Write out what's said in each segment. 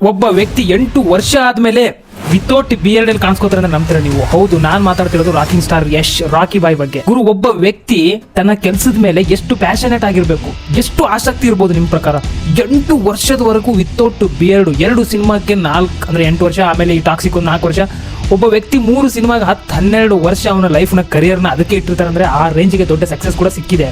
ಒಬ್ಬ ವ್ಯಕ್ತಿ 8 ವರ್ಷ ಆದ್ಮೇಲೆ ವಿತೌಟ್ ಬಿಯರ್ಡ್ ಅಲ್ಲಿ ಕಾಣಿಸ್ಕೋತಾರೆ ಅಂತ ನಂಬ್ತೀರಾ ನೀವು? ಹೌದು, ನಾನ್ ಮಾತಾಡ್ತಿರೋದು ರಾಕಿಂಗ್ ಸ್ಟಾರ್ ಯಶ್ ರಾಕಿ ಬಾಯ್ ಬಗ್ಗೆ. ಗುರು, ಒಬ್ಬ ವ್ಯಕ್ತಿ ತನ್ನ ಕೆಲಸದ ಮೇಲೆ ಎಷ್ಟು ಪ್ಯಾಷನೇಟ್ ಆಗಿರ್ಬೇಕು, ಎಷ್ಟು ಆಸಕ್ತಿ ಇರ್ಬೋದು ನಿಮ್ ಪ್ರಕಾರ? 8 ವರ್ಷದವರೆಗೂ ವಿತೌಟ್ ಬಿಯರ್ಡ್, 2 ಸಿನಿಮಾಕ್ಕೆ 8 ವರ್ಷ, ಆಮೇಲೆ ಈ ಟಾಕ್ಸಿಕ್ 4 ವರ್ಷ. ಒಬ್ಬ ವ್ಯಕ್ತಿ 3 ಸಿನಿಮಾಗೆ 10-12 ವರ್ಷ ಅವನ ಲೈಫ್ನ ಕರಿಯರ್ನ ಅದಕ್ಕೆ ಇಟ್ಟಿರ್ತಾರೆ ಅಂದ್ರೆ ಆ ರೇಂಜ್ಗೆ ದೊಡ್ಡ ಸಕ್ಸಸ್ ಕೂಡ ಸಿಕ್ಕಿದೆ.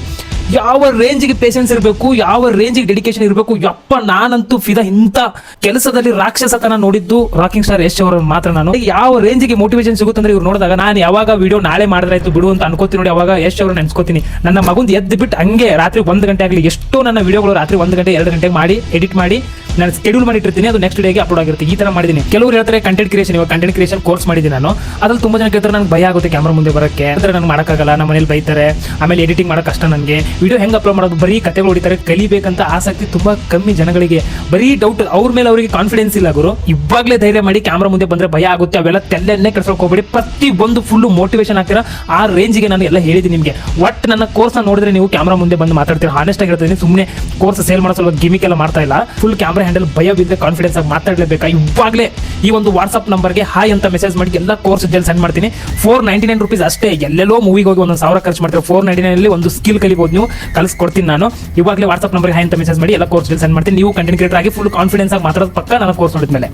ಯಾವ ರೇಂಜ್ಗೆ ಪೇಷನ್ಸ್ ಇರಬೇಕು, ಯಾವ ರೇಂಜಿಗೆ ಡೆಡಿಕೇಶನ್ ಇರಬೇಕು, ಯಪ್ಪ ನಾನಂತೂ ಫಿದಾ. ಇಂಥ ಕೆಲಸದಲ್ಲಿ ರಾಕ್ಷಸತನ ನೋಡಿದ್ದು ರಾಕಿಂಗ್ ಸ್ಟಾರ್ ಯಶ್ ಅವರ ಮಾತ್ರ. ನಾನು ಯಾವ ರೇಂಜಿಗೆ ಮೋಟಿವೇಶನ್ ಸಿಗುತ್ತಂದ್ರೆ ಇವ್ರು ನೋಡಿದಾಗ ನಾನು ಯಾವಾಗ ವಿಡಿಯೋ ನಾಳೆ ಮಾಡಿದ್ರಾಯ್ತು ಬಿಡು ಅಂತ ಅನ್ಕೋತೀನಿ ನೋಡಿ, ಅವಾಗ ಯಶ್ ಅವರು ನೆನ್ಸ್ಕೋತೀನಿ. ನನ್ನ ಮಗುಂದು ಎದ್ದು ಬಿಟ್ಟು ಹಂಗೆ ರಾತ್ರಿ 1 ಗಂಟೆ ಆಗಲಿ, ಎಷ್ಟೋ ನನ್ನ ವಿಡಿಯೋಗಳು ರಾತ್ರಿ 1 ಗಂಟೆ 2 ಗಂಟೆಗೆ ಮಾಡಿ ಎಡಿಟ್ ಮಾಡಿ ನಾನು ಶೆಡ್ಯೂಲ್ ಮಾಡಿಟ್ಟಿರ್ತೀನಿ, ಅದು ನೆಕ್ಸ್ಟ್ ಡೇಗೆ ಅಪ್ಲೋಡ್ ಆಗಿರುತ್ತೆ. ಈ ತರ ಮಾಡಿದ್ದೀನಿ. ಕೆಲವರು ಹೇಳ್ತಾರೆ ಕಂಟೆಂಟ್ ಕ್ರಿಯೇಷನ್, ಇವಾಗ ಕಂಟೆಂಟ್ ಕ್ರಿಯೇಷನ್ ಕೋರ್ಸ್ ಮಾಡಿದ್ದೀನಿ ನಾನು. ಅದ್ರಲ್ಲಿ ತುಂಬಾ ಜನ ಕೇಳ್ತಾರೆ ನನಗೆ ಭಯ ಆಗುತ್ತೆ ಕ್ಯಾಮ್ರಾ ಮುಂದೆ ಬರೋಕ್ಕೆ, ಅಂದ್ರೆ ನನಗೆ ಮಾಡೋಕ್ಕಾಗಲ್ಲ, ನಮ್ಮ ಮನೇಲಿ ಬೈತಾರೆ, ಆಮೇಲೆ ಎಡಿಟಿಂಗ್ ಮಾಡೋಕೆ ಕಷ್ಟ, ನನಗೆ ವಿಡಿಯೋ ಹೆಂಗೆ ಅಪ್ಲೋಡ್ ಮಾಡೋದು, ಬರೀ ಕಥೆಗಳು ಹೊಡಿತಾರೆ, ಕಲಿಬೇಕಂತ ಆಸಕ್ತಿ ತುಂಬಾ ಕಮ್ಮಿ ಜನಗಳಿಗೆ, ಬರೀ ಡೌಟ್, ಅವ್ರ ಮೇಲೆ ಅವರಿಗೆ ಕಾನ್ಫಿಡೆನ್ಸ್ ಇಲ್ಲ. ಗುರು, ಇವಾಗಲೇ ಧೈರ್ಯ ಮಾಡಿ, ಕ್ಯಾಮ್ರಾ ಮುಂದೆ ಬಂದ್ರೆ ಭಯ ಆಗುತ್ತೆ, ಅವೆಲ್ಲ ತೆಲ್ಲೆನ್ನೇ ಕೆಡ್ಸೋಕೆ ಹೋಗ್ಬೇಡಿ. ಪ್ರತಿ ಒಂದು ಫುಲ್ ಮೋಟಿವೇಶನ್ ಆಗ್ತೀರಾ. ಆ ರೇಂಜಿಗೆ ನಾನು ಎಲ್ಲ ಹೇಳಿದ್ದೀನಿ ನಿಮಗೆ. ಒಟ್ಟು ನನ್ನ ಕೋರ್ಸ್ ನೋಡಿದ್ರೆ ನೀವು ಕ್ಯಾಮ್ರಾ ಮುಂದೆ ಬಂದು ಮಾತಾಡ್ತೀರಾ. ಹಾನೆಸ್ಟ್ ಆಗಿರ್ತೀನಿ, ಸುಮ್ಮನೆ ಕೋರ್ಸ್ ಸೇಲ್ ಮಾಡೋ ಸ್ವಲ್ಪ ಗಿಮಿಕ್ ಎಲ್ಲ ಮಾಡ್ತಾ ಇಲ್ಲ. ಫುಲ್ ಕ್ಯಾಮ್ರಾ ಹ್ಯಾಂಡಲ್ ಭಯ ಬಿದ್ದರೆ ಕಾನ್ಫಿಡೆನ್ಸ್ ಆಗಿ ಮಾತಾಡಲೇಬೇಕಾ. ಇವಾಗಲೇ ಈ ಒಂದು ವಾಟ್ಸ್ಆಪ್ ನಂಬರ್ಗೆ ಹಾಯ್ ಅಂತ ಮೆಸೇಜ್ ಮಾಡಿ ಎಲ್ಲ ಕೋರ್ಸ್ ಡೀಟೇಲ್ಸ್ ಸೆಂಡ್ ಮಾಡ್ತೀನಿ. 499 rupees ಅಷ್ಟೇ. ಎಲ್ಲೆಲ್ಲೋ ಮೂವಿಗೆ ಹೋಗಿ 1,000 ಖರ್ಚು ಮಾಡ್ತೀವಿ, 499 ಒಂದು ಸ್ಕಿಲ್ ಕಲಿಬಹುದು, ನೀವು ಕಲಿಸ್ಕೊಡ್ತೀನಿ ನಾನು. ಇವಾಗಲೇ ವಾಟ್ಸ್ಆಪ್ ನಂಬರ್ಗೆ ಹಾಯ್ ಅಂತ ಮೆಸೇಜ್ ಮಾಡಿ ಎಲ್ಲ ಕೋರ್ಸ್ ಡೀಟೇಲ್ಸ್ ಸೆಂಡ್ ಮಾಡ್ತೀನಿ. ನೀವು ಕಂಟೆಂಟ್ ಕ್ರಿಯೇಟರ್ ಆಗಿ ಫುಲ್ ಕಾನ್ಫಿಡೆನ್ಸ್ ಆಗಿ ಮಾತಾಡೋದು ಪಕ್ಕ ನನ್ನ ಕೋರ್ಸ್ ನೋಡಿದ್ಮೇಲೆ.